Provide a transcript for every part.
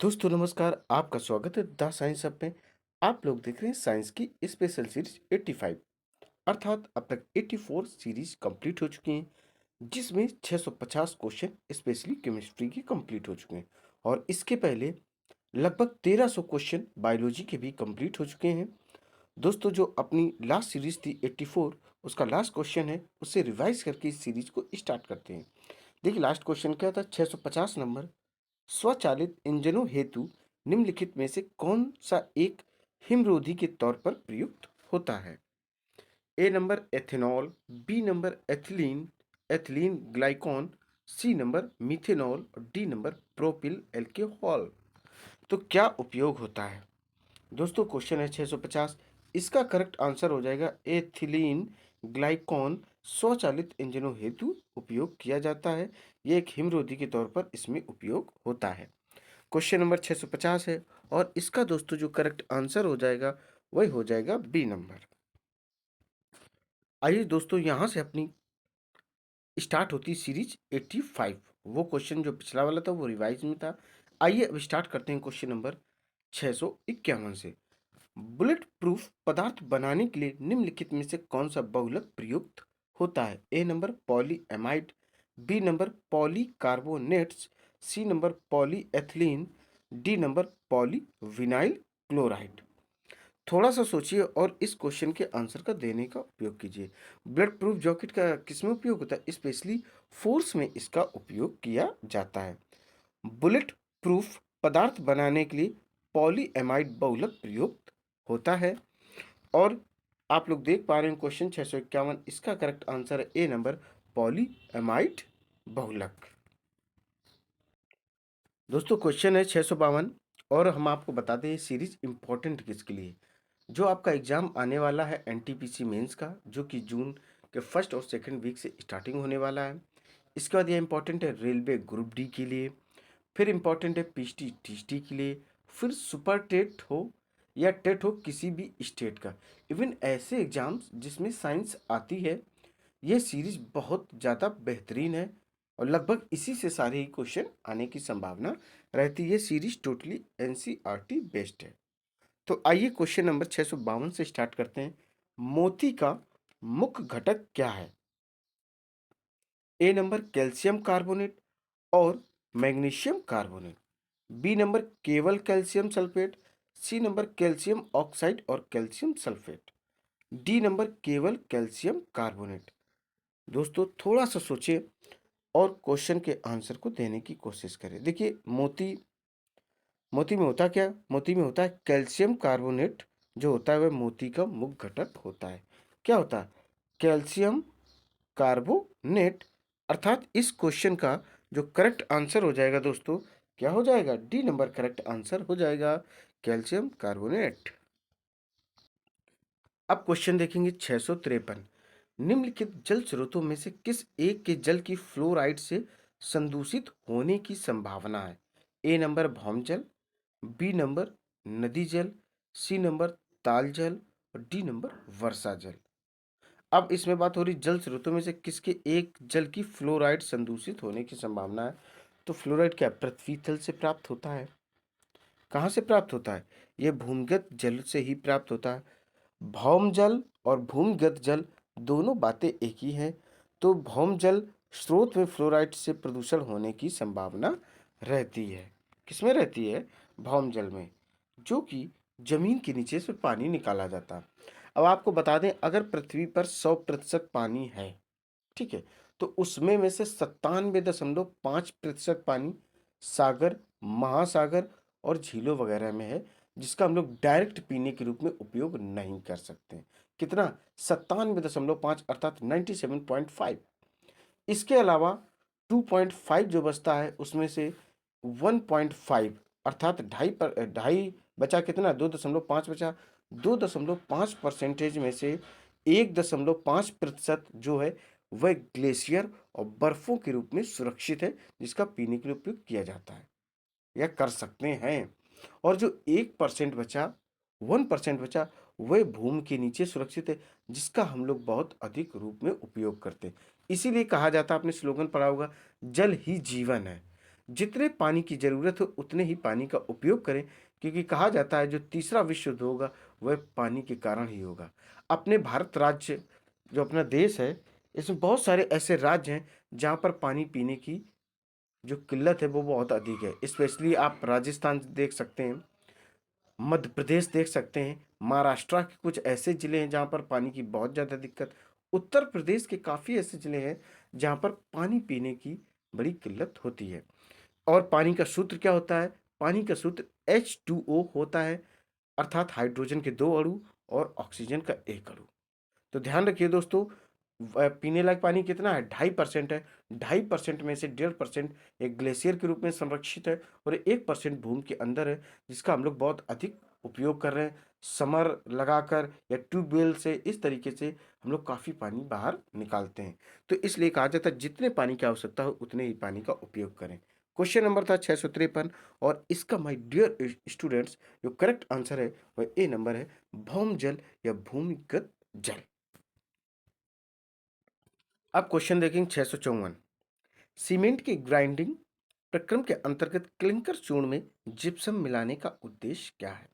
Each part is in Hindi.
दोस्तों नमस्कार, आपका स्वागत है द साइंस हब में। आप लोग देख रहे हैं साइंस की स्पेशल सीरीज 85। अर्थात अब तक 84 सीरीज कंप्लीट हो चुकी हैं, जिसमें 650 क्वेश्चन स्पेशली केमिस्ट्री के कंप्लीट हो चुके हैं। और इसके पहले लगभग 1300 क्वेश्चन बायोलॉजी के भी कंप्लीट हो चुके हैं। दोस्तों जो अपनी लास्ट सीरीज थी 84, उसका लास्ट क्वेश्चन है, उससे रिवाइज करके इस सीरीज को स्टार्ट करते हैं। देखिए लास्ट क्वेश्चन क्या था, 650 नंबर। स्वचालित इंजनों हेतु निम्नलिखित में से कौन सा एक हिमरोधी के तौर पर प्रयुक्त होता है? A number ethanol, B number ethylene, ethylene glycol, C number methanol और डी नंबर प्रोपिल एल्कोहल। तो क्या उपयोग होता है? दोस्तों क्वेश्चन है 650। इसका करेक्ट आंसर हो जाएगा एथिलीन ग्लाइकॉन। स्वचालित इंजनों हेतु उपयोग किया जाता है। यह एक हिमरोधी के तौर पर इसमें उपयोग होता है। क्वेश्चन नंबर 650 है और इसका दोस्तों जो करेक्ट आंसर हो जाएगा वही हो जाएगा बी नंबर। आइए दोस्तों यहाँ से अपनी स्टार्ट होती सीरीज 85। वो क्वेश्चन जो पिछला वाला था वो रिवाइज में था। आइए अब स्टार्ट करते हैं क्वेश्चन नंबर 651 से। बुलेट प्रूफ पदार्थ बनाने के लिए निम्नलिखित में से कौन सा बहुलक प्रयुक्त होता है? A number polyamide, B number polycarbonates, C number polyethylene, D number polyvinyl chloride. थोड़ा सा सोचिए और इस क्वेश्चन के आंसर का देने का उपयोग कीजिए। ब्लड प्रूफ जैकेट का किसमें उपयोग होता है? स्पेशली फोर्स में इसका उपयोग किया जाता है। बुलेट प्रूफ पदार्थ बनाने के लिए पॉलीएमाइड बहुलक प्रयुक्त होता है। और आप लोग देख पा रहे हैं क्वेश्चन 651, इसका करेक्ट आंसर है ए नंबर पॉलीएमाइड बहुलक। दोस्तों क्वेश्चन है 652 और हम आपको बता दें ये सीरीज इंपॉर्टेंट किसके लिए। जो आपका एग्जाम आने वाला है एनटीपीसी मेंस का, जो कि जून के फर्स्ट और सेकंड वीक से स्टार्टिंग होने वाला है। इसके बाद ये इंपॉर्टेंट है रेलवे ग्रुप डी के लिए, फिर इंपॉर्टेंट है पीएचडी टीएचडी के लिए, फिर सुपर टेट हो या टेट हो किसी भी स्टेट का, इवन ऐसे एग्जाम्स जिसमें साइंस आती है। ये सीरीज बहुत ज़्यादा बेहतरीन है और लगभग इसी से सारे ही क्वेश्चन आने की संभावना रहती है। सीरीज टोटली एनसीईआरटी बेस्ड है। तो आइए क्वेश्चन नंबर 652 से स्टार्ट करते हैं। मोती का मुख्य घटक क्या है? ए नंबर कैल्शियम कार्बोनेट और मैग्नीशियम कार्बोनेट, बी नंबर केवल calcium sulphate, C number calcium oxide और कैल्शियम सल्फेट, डी नंबर केवल कैल्शियम कार्बोनेट। दोस्तों थोड़ा सा सोचिए और क्वेश्चन के आंसर को देने की कोशिश करें। देखिए मोती मोती में होता क्या? मोती में होता है कैल्शियम कार्बोनेट। जो होता है वह मोती का मुख्य घटक होता है। क्या होता है? Calcium carbonate. अर्थात इस क्वेश्चन का जो करेक्ट आंसर हो जाएगा दोस्तों, क्या हो जाएगा? डी नंबर करेक्ट आंसर हो जाएगा, कैल्शियम कार्बोनेट। अब क्वेश्चन देखेंगे 653। निम्नलिखित जल स्रोतों में से किस एक के जल की फ्लोराइड से संदूषित होने की संभावना है? ए नंबर भौम जल, बी नंबर नदी जल, सी नंबर ताल जल और डी नंबर वर्षा जल। अब इसमें बात हो रही जल स्रोतों में से किसके एक जल की फ्लोराइड संदूषित होने की संभावना है। तो फ्लोराइड क्या पृथ्वी तल से प्राप्त होता है? कहाँ से प्राप्त होता है? यह भूमिगत जल से ही प्राप्त होता है। भौम जल और भूमिगत जल दोनों बातें एक ही हैं। तो भौम जल स्रोत में फ्लोराइड से प्रदूषण होने की संभावना रहती है। किसमें रहती है? भौम जल में, जो कि जमीन के नीचे से पानी निकाला जाता है। अब आपको बता दें अगर पृथ्वी पर 100% पानी है, ठीक है, तो उसमें में से 97.5% पानी सागर, महासागर और झीलों वगैरह में है, जिसका हम लोग डायरेक्ट पीने के रूप में उपयोग नहीं कर सकते। कितना? 97.5 अर्थात 97.5। इसके अलावा 2.5 जो बचता है उसमें से 1.5 अर्थात ढाई बचा। कितना? 2.5 बचा। 2.5% में से 1.5% जो है वह ग्लेशियर और बर्फों के रूप में सुरक्षित है, जिसका पीने के लिए उपयोग किया जाता है या कर सकते हैं। और जो 1% बचा, 1% बचा, वह भूमि के नीचे सुरक्षित है, जिसका हम लोग बहुत अधिक रूप में उपयोग करते हैं। इसीलिए कहा जाता है, आपने स्लोगन पढ़ा होगा, जल ही जीवन है। जितने पानी की ज़रूरत हो उतने ही पानी का उपयोग करें, क्योंकि कहा जाता है जो तीसरा विश्व युद्ध होगा वह पानी के कारण ही होगा। अपने भारत राज्य जो अपना देश है, इसमें बहुत सारे ऐसे राज्य हैं जहाँ पर पानी पीने की जो किल्लत है वो बहुत अधिक है। स्पेशली आप राजस्थान देख सकते हैं, मध्य प्रदेश देख सकते हैं, महाराष्ट्र के कुछ ऐसे ज़िले हैं जहाँ पर पानी की बहुत ज़्यादा दिक्कत, उत्तर प्रदेश के काफ़ी ऐसे ज़िले हैं जहाँ पर पानी पीने की बड़ी किल्लत होती है। और पानी का सूत्र क्या होता है? पानी का सूत्र H2O होता है, अर्थात हाइड्रोजन के 2 अणु और ऑक्सीजन का 1 अणु। तो ध्यान रखिए दोस्तों, पीने लायक पानी कितना है? 2.5% है। 2.5% में से 1.5% एक ग्लेशियर के रूप में संरक्षित है और 1% भूमि के अंदर है, जिसका हम लोग बहुत अधिक उपयोग कर रहे हैं। समर लगाकर या ट्यूबवेल से इस तरीके से हम लोग काफ़ी पानी बाहर निकालते हैं। तो इसलिए कहा जाता है जितने पानी की आवश्यकता हो उतने ही पानी का उपयोग करें। क्वेश्चन नंबर था 653 और इसका माय डियर स्टूडेंट्स जो करेक्ट आंसर है वह ए नंबर है, भौम जल या भूमिगत जल। अब क्वेश्चन देखेंगे 654। सीमेंट की ग्राइंडिंग प्रक्रम के अंतर्गत क्लिंकर चूर्ण में जिप्सम मिलाने का उद्देश्य क्या है?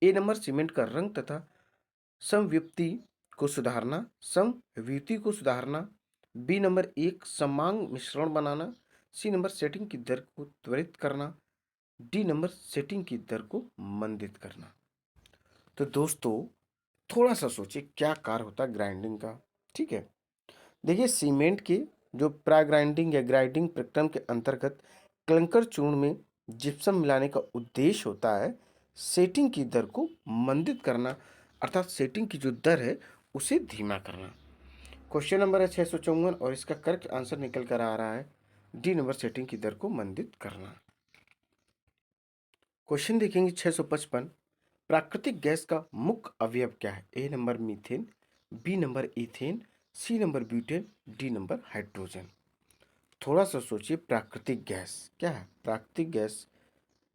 ए नंबर सीमेंट का रंग तथा समव्युति को सुधारना, समव्युति को सुधारना। बी नंबर एक समांग मिश्रण बनाना। सी नंबर सेटिंग की दर को त्वरित करना। डी नंबर सेटिंग की दर को मंदित करना। तो दोस्तों थोड़ा सा सोचिए क्या कार्य होता है ग्राइंडिंग का। ठीक है, देखिए सीमेंट के जो ग्राइंडिंग या ग्राइंडिंग प्रक्रम के अंतर्गत क्लिंकर चूर्ण में जिप्सम मिलाने का उद्देश्य होता है सेटिंग की दर को मंदित करना, अर्थात सेटिंग की जो दर है उसे धीमा करना। क्वेश्चन नंबर है 654 और इसका करेक्ट आंसर निकल कर आ रहा है डी नंबर, सेटिंग की दर को मंदित करना। क्वेश्चन देखेंगे 655। प्राकृतिक गैस का मुख्य अवयव क्या है? A number methane, B number ethane, C number butane, D number hydrogen. थोड़ा सा सोचिए, प्राकृतिक गैस क्या है? प्राकृतिक गैस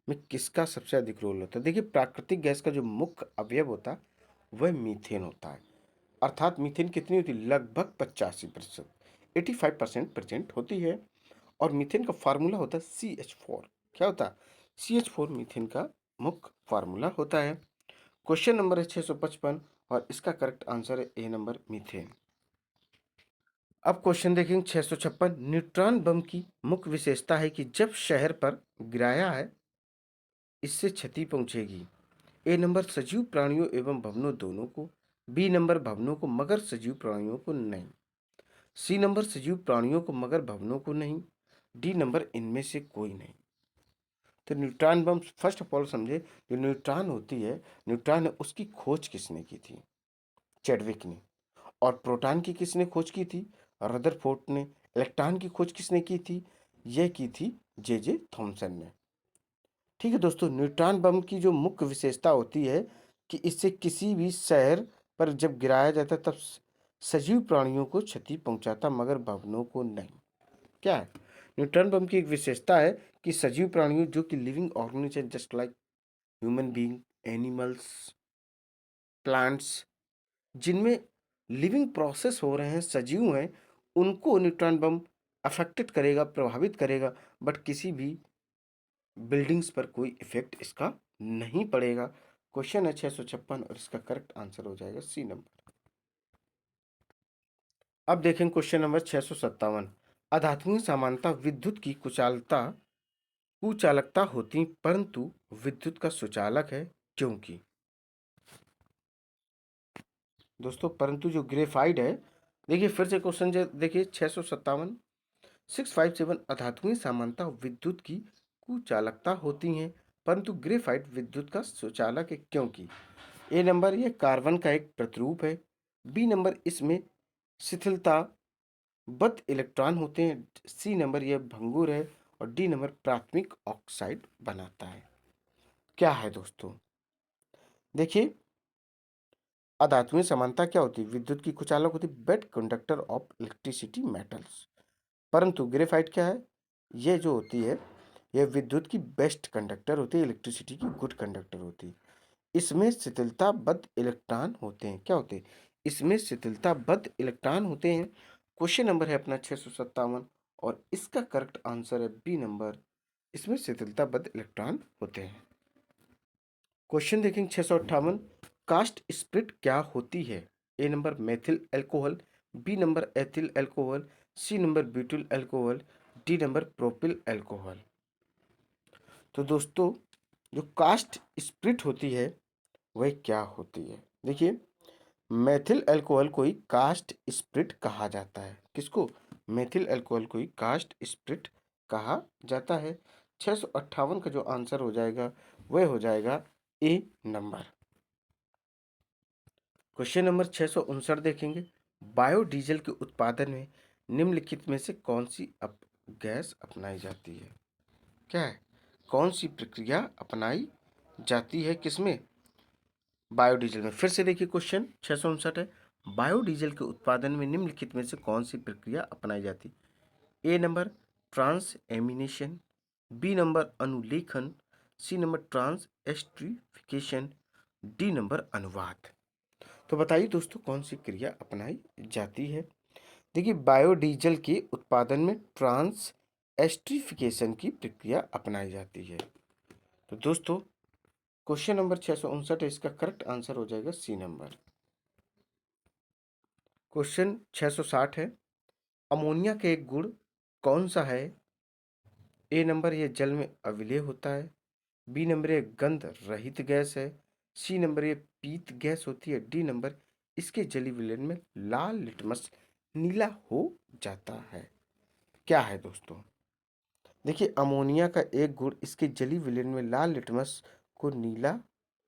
में किसका सबसे अधिक रोल होता है? देखिए प्राकृतिक गैस का जो मुख्य अवयव होता है वह मीथेन होता है, अर्थात मीथेन कितनी होती है? लगभग 85%, 85% प्रेजेंट होती है। और मीथेन का फार्मूला होता है CH4। क्या होता है? CH4 मीथेन का मुख्य फार्मूला होता है। क्वेश्चन नंबर है 655 और इसका करेक्ट आंसर है ए नंबर मीथेन। अब क्वेश्चन देखेंगे 656। न्यूट्रॉन बम की मुख्य विशेषता है कि जब शहर पर गिराया है इससे क्षति पहुंचेगी। ए नंबर सजीव प्राणियों एवं भवनों दोनों को, बी नंबर भवनों को मगर सजीव प्राणियों को नहीं, सी नंबर सजीव प्राणियों को मगर भवनों को नहीं, डी नंबर इनमें से कोई नहीं। तो neutron bomb first of all समझे, जो न्यूट्रॉन होती है, न्यूट्रॉन है उसकी खोज किसने की थी? चैडविक ने। और प्रोटॉन की किसने खोज की थी? रदरफोर्ड ने। इलेक्ट्रॉन की खोज किसने की थी? यह की थी जे थॉमसन ने। ठीक है दोस्तों, न्यूट्रॉन बम की जो मुख्य विशेषता होती है कि इससे किसी भी शहर पर जब गिराया जाता तब सजीव प्राणियों को क्षति पहुंचाता मगर भवनों को नहीं। क्या है? न्यूट्रॉन बम की एक विशेषता है कि सजीव प्राणियों जो कि living organism just like human being, animals, plants, जिनमें लिविंग प्रोसेस हो रहे हैं, सजीव हैं, उनको न्यूट्रॉन बम अफेक्टेड करेगा, प्रभावित करेगा, बट किसी भी बिल्डिंग्स पर कोई इफेक्ट इसका नहीं पड़ेगा। क्वेश्चन है 656 और इसका करेक्ट आंसर हो जाएगा सी नंबर। अब देखें क्वेश्चन नंबर 657। आध्यात्मिक समानता विद्युत की कुचालकता होती परंतु विद्युत का सुचालक है, क्योंकि दोस्तों परंतु जो ग्रेफाइड है, देखिए फिर से क्वेश्चन देखिए 657 657। आध्यात्मिक समानता विद्युत की कुचालकता होती हैं परंतु ग्रेफाइट विद्युत का सुचालक है, क्योंकि ए नंबर ये कार्बन का एक प्रतिरूप है, बी नंबर इसमें शिथिलता बद्ध इलेक्ट्रॉन होते हैं, सी नंबर यह भंगुर है और डी नंबर प्राथमिक ऑक्साइड बनाता है। क्या है दोस्तों? देखिए अधातुएं समानता क्या होती है? विद्युत की कुचालक होती है, bad conductor of electricity metals. परंतु ग्रेफाइट क्या है? ये जो होती है यह विद्युत की बेस्ट कंडक्टर होती है, इलेक्ट्रिसिटी की गुड कंडक्टर होती है। इसमें शिथिलता बद्ध इलेक्ट्रॉन होते हैं। क्या होते हैं? इसमें शिथिलता बद्ध इलेक्ट्रॉन होते हैं। क्वेश्चन नंबर है अपना 657 और इसका करेक्ट आंसर है बी नंबर, इसमें शिथिलताबद्ध इलेक्ट्रॉन होते हैं। क्वेश्चन देखेंगे 658, कास्ट स्प्लिट क्या होती है? A number methyl alcohol, B number ethyl alcohol, C number butyl alcohol, D number propyl alcohol. तो दोस्तों, जो कास्ट स्प्लिट होती है वह क्या होती है? देखिए, मेथिल अल्कोहल को ही कास्ट स्प्लिट कहा जाता है। किसको? मेथिल अल्कोहल को ही कास्ट स्प्लिट कहा जाता है। 658 का जो आंसर हो जाएगा वह हो जाएगा ए नंबर। क्वेश्चन नंबर 659 देखेंगे, बायोडीजल के उत्पादन में निम्नलिखित में से कौन सी गैस अपनाई जाती है? क्या है? कौन सी प्रक्रिया अपनाई जाती है किसमें? बायोडीजल में। फिर से देखिए, क्वेश्चन 659 है, बायोडीजल के उत्पादन में निम्नलिखित में से कौन सी प्रक्रिया अपनाई जाती है? A number transamination, B number अनुलेखन, C number transesterification, D number अनुवाद। तो बताइए दोस्तों, कौन सी क्रिया अपनाई जाती है? देखिए, बायोडीजल के उत्पादन में ट्रांस एस्ट्रिफिकेशन की प्रक्रिया अपनाई जाती है। तो दोस्तों, क्वेश्चन नंबर 659 है, इसका करेक्ट आंसर हो जाएगा सी नंबर। क्वेश्चन 660 है, अमोनिया के एक गुण कौन सा है? ए नंबर ये जल में अविलेय होता है, बी नंबर ये गंध रहित गैस है, सी नंबर ये पीत गैस होती है, डी नंबर इसके जली विलयन में लाल लिटमस नीला हो जाता है। क्या है दोस्तों? देखिए, अमोनिया का एक गुण इसके जली विलयन में लाल लिटमस को नीला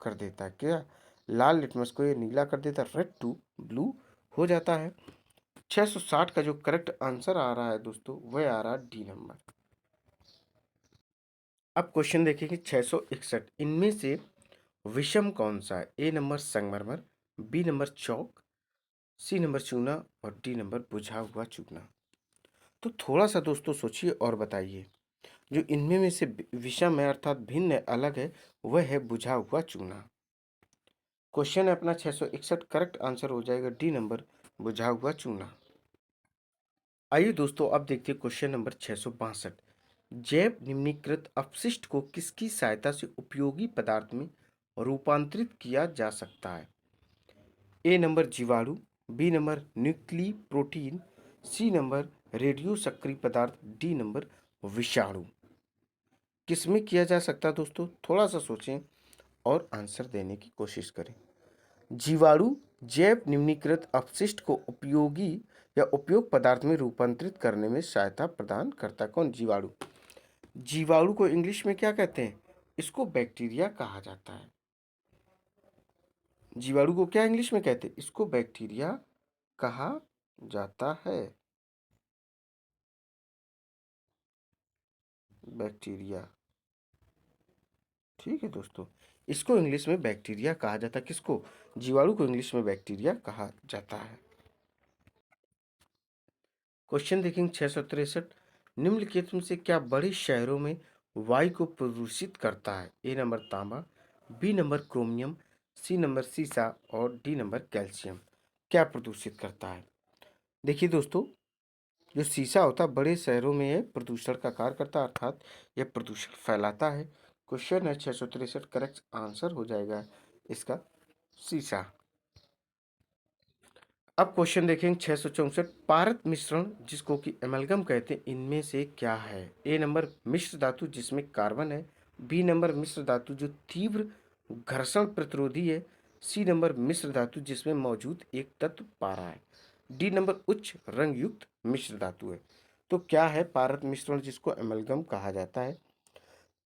कर देता है। क्या? लाल लिटमस को ये नीला कर देता है, रेड टू ब्लू हो जाता है। 660 का जो करेक्ट आंसर आ रहा है दोस्तों, वह आ रहा है डी नंबर। अब क्वेश्चन देखिए 661, इनमें से विषम कौन सा है? ए नंबर संगमरमर, बी नंबर चौक, सी नंबर चूना और डी नंबर बुझा हुआ चूना। तो थोड़ा सा दोस्तों सोचिए और बताइए। जो इनमें में से विषम है अर्थात भिन्न है, अलग है, वह है बुझा हुआ चूना। क्वेश्चन है अपना 661, करेक्ट आंसर हो जाएगा डी नंबर बुझा हुआ चूना। आइए दोस्तों, अब देखते हैं क्वेश्चन नंबर 662, जैव निम्नीकृत अपशिष्ट को किसकी सहायता से उपयोगी पदार्थ में रूपांतरित किया जा सकता है? ए नंबर जीवाणु, B number nucleoprotein, C number radio सक्रिय पदार्थ, डी नंबर विषाणु। किसमें किया जा सकता है दोस्तों? थोड़ा सा सोचें और आंसर देने की कोशिश करें। जीवाणु जैव निम्नीकृत अपशिष्ट को उपयोगी या उपयोग पदार्थ में रूपांतरित करने में सहायता प्रदान करता है। कौन? जीवाणु। जीवाणु को इंग्लिश में क्या कहते हैं? इसको बैक्टीरिया कहा जाता है। जीवाणु को क्या इंग्लिश में कहते हैं? इसको बैक्टीरिया कहा जाता है। बैक्टीरिया, ठीक है दोस्तों, इसको इंग्लिश में बैक्टीरिया कहा जाता है। किसको? जीवाणु को इंग्लिश में बैक्टीरिया कहा जाता है। क्वेश्चन देखेंगे 663, निम्नलिखित में से क्या बड़े शहरों में वायु को प्रदूषित करता है? ए नंबर तांबा, B number chromium, C number सीसा और डी नंबर कैल्शियम। क्या प्रदूषित करता है? देखिए दोस्तों, जो शीशा होता है बड़े शहरों में ये प्रदूषण का कार्य करता है, अर्थात यह प्रदूषण फैलाता है। क्वेश्चन है 663, करेक्ट आंसर हो जाएगा इसका शीशा। अब क्वेश्चन देखेंगे 664, पारद मिश्रण जिसको कि एमलगम कहते हैं, इनमें से क्या है? ए नंबर मिश्र धातु जिसमें कार्बन है, बी नंबर मिश्र धातु जो तीव्र घर्षण प्रतिरोधी है, सी नंबर मिश्र धातु जिसमें मौजूद एक तत्व पारा है, डी नंबर उच्च रंग युक्त मिश्र धातु है। तो क्या है पारद मिश्रण जिसको एमलगम कहा जाता है?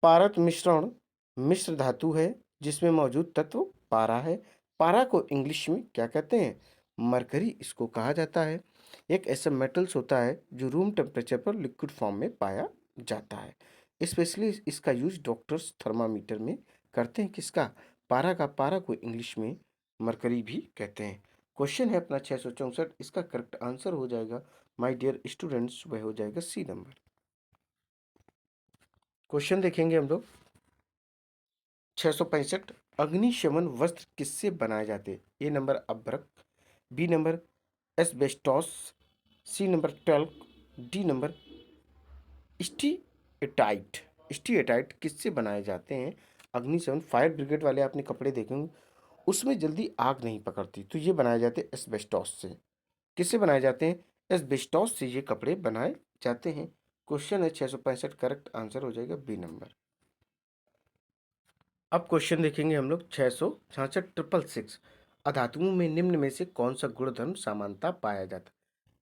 पारद मिश्रण मिश्र धातु है जिसमें मौजूद तत्व पारा है। पारा को इंग्लिश में क्या कहते हैं? मरकरी इसको कहा जाता है। एक ऐसा मेटल्स होता है जो रूम टेम्परेचर पर लिक्विड फॉर्म में पाया जाता है। स्पेशली इसका यूज डॉक्टर्स थर्मामीटर में करते हैं। किसका? पारा का। पारा को इंग्लिश में मरकरी भी कहते हैं। क्वेश्चन है अपना 664, इसका करेक्ट आंसर हो जाएगा माय डियर स्टूडेंट्स, वह हो जाएगा सी नंबर। क्वेश्चन देखेंगे हम लोग 665, अग्निशमन वस्त्र किससे बनाए जाते हैं? ए नंबर अभ्रक, B number asbestos, C number talc, D number steatite. Steatite किससे बनाए जाते हैं? अग्निशमन फायर ब्रिगेड वाले आपने कपड़े देखे होंगे, उसमें जल्दी आग नहीं पकड़ती, तो ये बनाए जाते हैं एस्बेस्टॉस से। किससे बनाए जाते हैं? एस्बेस्टॉस से ये कपड़े बनाए जाते हैं। क्वेश्चन है 665, करेक्ट आंसर हो जाएगा बी नंबर। अब क्वेश्चन देखेंगे हम लोग 666 ट्रिपल सिक्स। अधातुओं में निम्न में से कौन सा गुणधर्म समानता पाया जाता?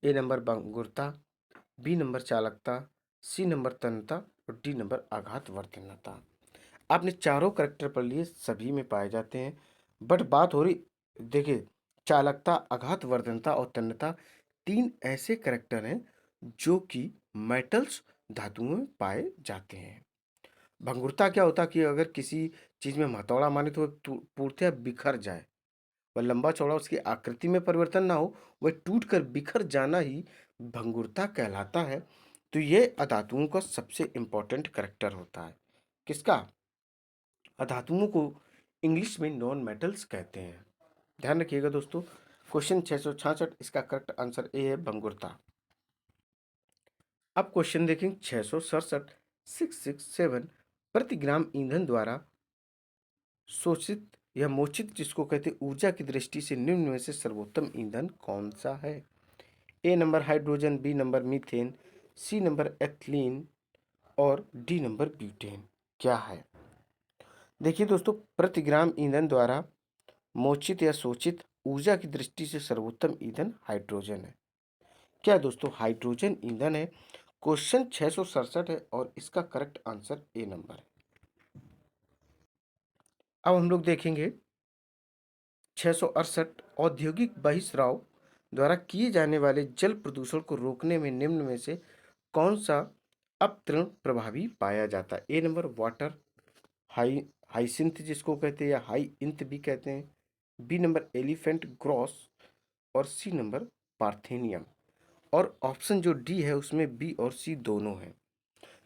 ए नंबर भंगुरता, बी नंबर चालकता, सी नंबर तन्यता और डी नंबर आघातवर्धनता। आपने चारों करेक्टर पढ़ लिए, सभी में पाए जाते हैं, बट बात हो रही, देखिए, चालकता, आघातवर्धनता और तन्यता तीन ऐसे करेक्टर हैं जो कि मेटल्स धातुओं में पाए जाते हैं। भंगुरता क्या होता कि अगर किसी चीज में हथौड़ा मारे तो वह पूर्णतः बिखर जाए, वह लंबा चौड़ा उसकी आकृति में परिवर्तन ना हो, वह टूट कर बिखर जाना ही भंगुरता कहलाता है। तो ये अधातुओं का सबसे इंपॉर्टेंट करेक्टर होता है। किसका? अधातुओं को इंग्लिश में नॉन मेटल्स कहते हैं। ध्यान रखिएगा दोस्तों। क्वेश्चन 666, इसका करेक्ट आंसर ए है भंगुरता। अब क्वेश्चन देखेंगे 667, 667। प्रति ग्राम ईंधन द्वारा शोषित या मोचित, जिसको कहते हैं ऊर्जा की दृष्टि से निम्न में से सर्वोत्तम ईंधन कौन सा है? A number hydrogen, B number methane, C number ethylene और डी नंबर ब्यूटेन। क्या है? देखिए दोस्तों, प्रति ग्राम ईंधन द्वारा मोचित या शोषित ऊर्जा की दृष्टि से सर्वोत्तम ईंधन हाइड्रोजन है। क्या दोस्तों? हाइड्रोजन ईंधन है। क्वेश्चन 667 है और इसका करेक्ट आंसर ए नंबर है। अब हम लोग देखेंगे 668, औद्योगिक बहिस्राव द्वारा किए जाने वाले जल प्रदूषण को रोकने में निम्न में से कौन सा अपतरण प्रभावी पाया जाता है? ए नंबर वाटर हाइसिंथ, जिसको कहते हैं या हाई इंथ भी कहते हैं, बी नंबर एलिफेंट ग्रॉस और सी नंबर पार्थेनियम। और ऑप्शन जो डी है उसमें बी और सी दोनों हैं।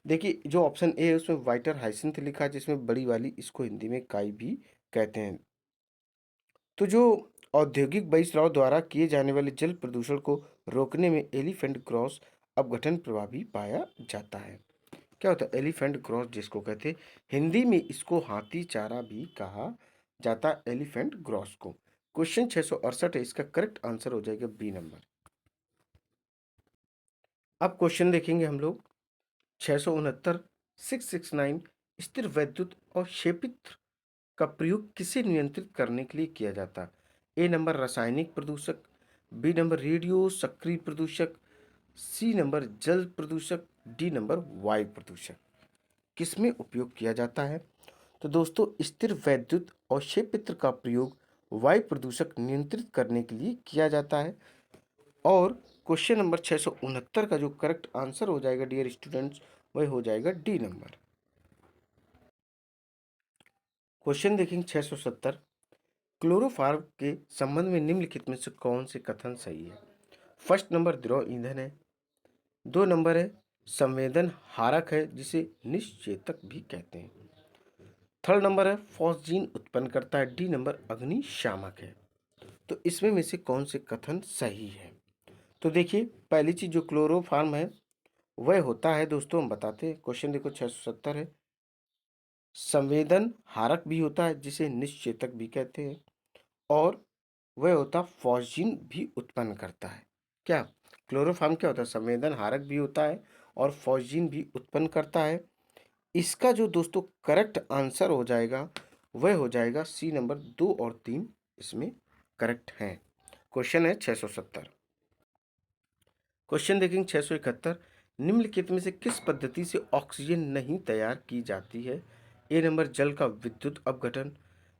देखिए, जो ऑप्शन ए है उसमें वाइटर हाइसिंथ लिखा है, जिसमें बड़ी वाली, इसको हिंदी में काई भी कहते हैं। तो जो औद्योगिक बहिस्राव द्वारा किए जाने वाले जल प्रदूषण को रोकने में एलिफेंट क्रॉस अपघटन प्रभावी पाया जाता है। क्या होता है एलिफेंट क्रॉस, जिसको कहते हैं हिंदी में इसको हाथी चारा भी कहा जाता है, एलिफेंट क्रॉस को। क्वेश्चन 668 है, इसका करेक्ट आंसर हो जाएगा बी नंबर। अब क्वेश्चन देखेंगे हम लोग 669, 669। स्थिर वैद्युत और क्षेपित्र का प्रयोग किसे नियंत्रित करने के लिए किया जाता है? ए नंबर रासायनिक प्रदूषक, बी नंबर रेडियो सक्रिय प्रदूषक, सी नंबर जल प्रदूषक, डी नंबर वायु प्रदूषक। किसमें उपयोग किया जाता है? तो दोस्तों, स्थिर वैद्युत और क्षेपित्र का प्रयोग वायु प्रदूषक नियंत्रित करने के लिए किया जाता है। और क्वेश्चन नंबर 669 का जो करेक्ट आंसर हो जाएगा डियर स्टूडेंट्स, वह हो जाएगा डी नंबर। क्वेश्चन देखेंगे 670, क्लोरोफार्म के संबंध में निम्नलिखित में से कौन से कथन सही है? फर्स्ट नंबर द्रव ईंधन है, दो नंबर है संवेदन हारक है जिसे निश्चेतक भी कहते हैं, थर्ड नंबर है फॉस्जीन उत्पन्न करता है, डी नंबर अग्निशामक है। तो इसमें में से कौन से कथन सही है? तो देखिए, पहली चीज जो क्लोरोफार्म है वह होता है, दोस्तों हम बताते हैं, क्वेश्चन देखो 670 है, संवेदन हारक भी होता है जिसे निश्चेतक भी कहते हैं, और वह होता फॉस्जीन भी उत्पन्न करता है। क्या क्लोरोफार्म क्या होता है? संवेदन हारक भी होता है और फॉस्जीन भी उत्पन्न करता है। इसका जो दोस्तों करेक्ट आंसर हो जाएगा वह हो जाएगा सी नंबर, 2 और 3 इसमें करेक्ट हैं। क्वेश्चन है 670। क्वेश्चन देखेंगे 671, निम्नलिखित में से किस पद्धति से ऑक्सीजन नहीं तैयार की जाती है? ए नंबर जल का विद्युत अपघटन,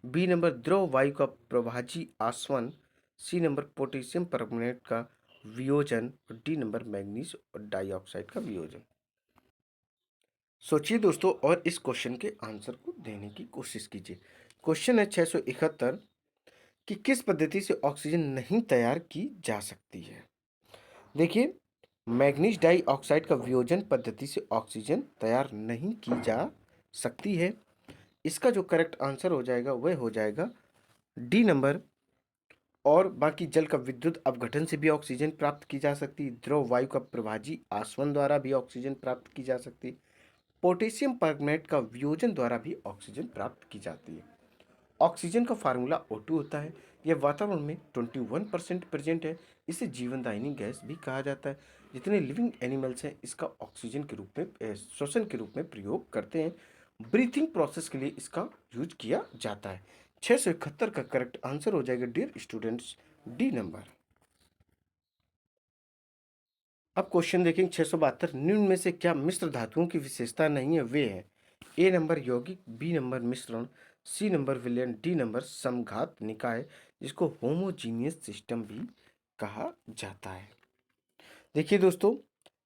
बी नंबर द्रव वायु का प्रभाजी आसवन, सी नंबर पोटेशियम परमानेट का वियोजन और डी नंबर मैग्नीज और डाइऑक्साइड का वियोजन। सोचिए दोस्तों और इस क्वेश्चन के आंसर को देने की कोशिश कीजिए। क्वेश्चन है 671 कि किस पद्धति से ऑक्सीजन नहीं तैयार की जा सकती है? देखिए, मैग्नीज डाइऑक्साइड का वियोजन पद्धति से ऑक्सीजन तैयार नहीं की जा सकती है। इसका जो करेक्ट आंसर हो जाएगा वह हो जाएगा डी नंबर। और बाकी जल का विद्युत अपघटन से भी ऑक्सीजन प्राप्त की जा सकती है, द्रव वायु का प्रभाजी आसवन द्वारा भी ऑक्सीजन प्राप्त की जा सकती है, पोटेशियम परमैंगनेट का वियोजन द्वारा भी ऑक्सीजन प्राप्त की जाती है। ऑक्सीजन का फार्मूला O2 होता है। यह वातावरण में 21% प्रेजेंट है। इसे जीवनदायिनी गैस भी कहा जाता है। जितने लिविंग एनिमल्स हैं इसका ऑक्सीजन के रूप में श्वसन के रूप में प्रयोग करते हैं। ब्रीथिंग प्रोसेस के लिए इसका यूज किया जाता है। 671 का करेक्ट आंसर हो जाएगा डियर स्टूडेंट्स, डी नंबर। अब क्वेश्चन देखेंगे 672। निम्न में से क्या मिश्र धातुओं की विशेषता नहीं है? वे है ए नंबर यौगिक, बी नंबर मिश्रण, सी नंबर विलयन, डी नंबर समघात निकाय, जिसको होमोजीनियस सिस्टम भी कहा जाता है। देखिए दोस्तों,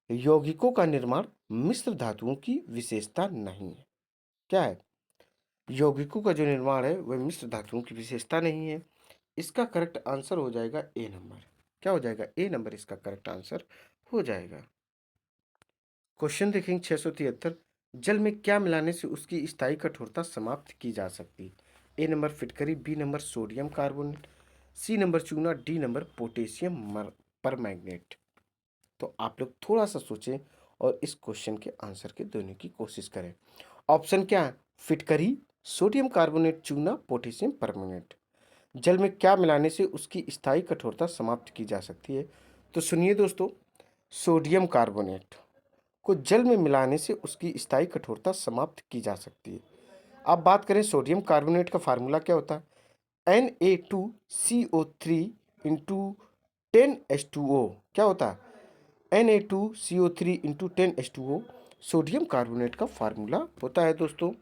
यौगिकों का निर्माण मिश्र धातुओं की विशेषता नहीं है। क्या है? यौगिकों का जो निर्माण है वह मिश्र धातुओं की विशेषता नहीं है। इसका करेक्ट आंसर हो जाएगा ए नंबर। क्या हो जाएगा? ए नंबर इसका करेक्ट आंसर हो जाएगा। क्वेश्चन देखेंगे 673। जल में क्या मिलाने से उसकी स्थायी कठोरता समाप्त की जा सकती? ए नंबर फिटकरी, B number sodium carbonate, C number चूना, डी नंबर पोटेशियम परमैंगनेट। तो आप लोग थोड़ा सा सोचें और इस क्वेश्चन के आंसर के देने की कोशिश करें। ऑप्शन क्या है? फिटकरी, सोडियम कार्बोनेट, चूना, पोटेशियम परमैंगनेट। जल में क्या मिलाने से उसकी स्थायी कठोरता समाप्त की जा सकती है? तो सुनिए दोस्तों, सोडियम कार्बोनेट को जल में मिलाने से उसकी स्थायी कठोरता समाप्त की जा सकती है। अब बात करें सोडियम कार्बोनेट का फार्मूला क्या होता है? Na2CO3 into 10H2O। क्या होता है? Na2CO3 into 10H2O sodium carbonate का फार्मूला होता है दोस्तों।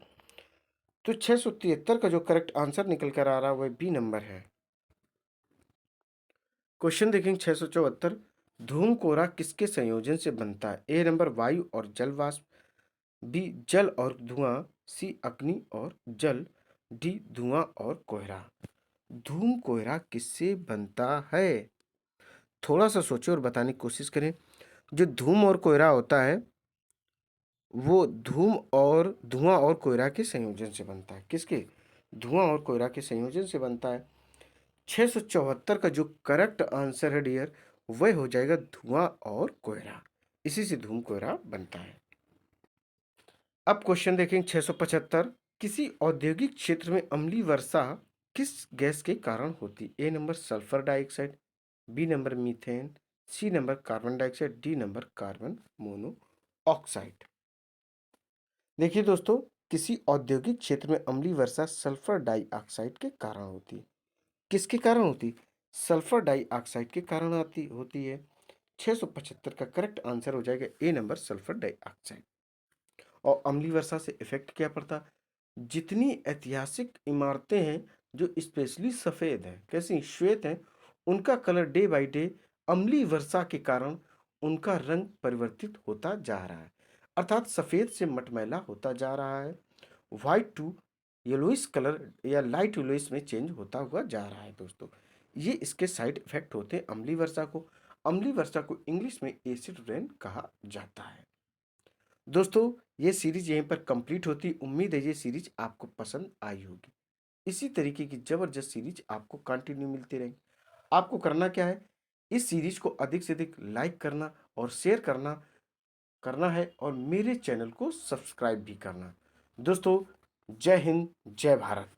तो 673 का जो करेक्ट आंसर निकल कर आ रहा है वह बी नंबर है। क्वेश्चन देखेंगे 674। धूम कोहरा किसके संयोजन से बनता है? ए नंबर वायु और जल वाष्प, बी जल और धुआं, सी अग्नि और जल, डी धुआं और कोहरा। धूम कोहरा किससे बनता है? थोड़ा सा सोचो और बताने की कोशिश करें। जो धूम और कोहरा होता है वो धूम और धुआं और कोहरा के संयोजन से बनता है। किसके? धुआं और कोहरा के संयोजन से बनता है। 674 का जो करेक्ट आंसर है डियर वह हो जाएगा धुआं और कोहरा। इसी से धूम कोहरा बनता है। अब क्वेश्चन देखेंगे 675। किसी औद्योगिक क्षेत्र में अम्लीय वर्षा किस गैस के कारण होती? A number sulphur dioxide, B number methane, C number carbon dioxide, D number carbon monoxide. देखिए दोस्तों, किसी औद्योगिक क्षेत्र में अम्लीय वर्षा सल्फर डाइऑक्साइड के कारण होती है। किसके कारण होती? सल्फर डाइऑक्साइड के कारण होती है। 675 का करेक्ट आंसर हो जाएगा ए नंबर सल्फर डाइऑक्साइड। और अम्लीय वर्षा से इफेक्ट क्या पड़ता? जितनी ऐतिहासिक इमारतें हैं जो स्पेशली सफेद हैं, कैसी श्वेत हैं, उनका कलर डे बाय डे अम्लीय वर्षा के कारण उनका रंग परिवर्तित होता जा रहा है। अर्थात सफेद से मटमैला होता जा रहा है। व्हाइट टू येलोइश कलर या लाइट येलोइश में चेंज होता हुआ जा रहा है दोस्तों। ये इसके साइड इफेक्ट होते हैं अम्लीय वर्षा को। अम्लीय वर्षा को इंग्लिश में एसिड रेन कहा जाता है। दोस्तों, ये सीरीज यहीं पर कंप्लीट होती। उम्मीद है ये सीरीज आपको पसंद आई होगी। इसी तरीके की जबरदस्त सीरीज आपको कंटिन्यू मिलती रहेगी। आपको करना क्या है? इस सीरीज को अधिक से अधिक लाइक करना और शेयर करना करना है और मेरे चैनल को सब्सक्राइब भी करना। दोस्तों, जय हिंद, जय भारत।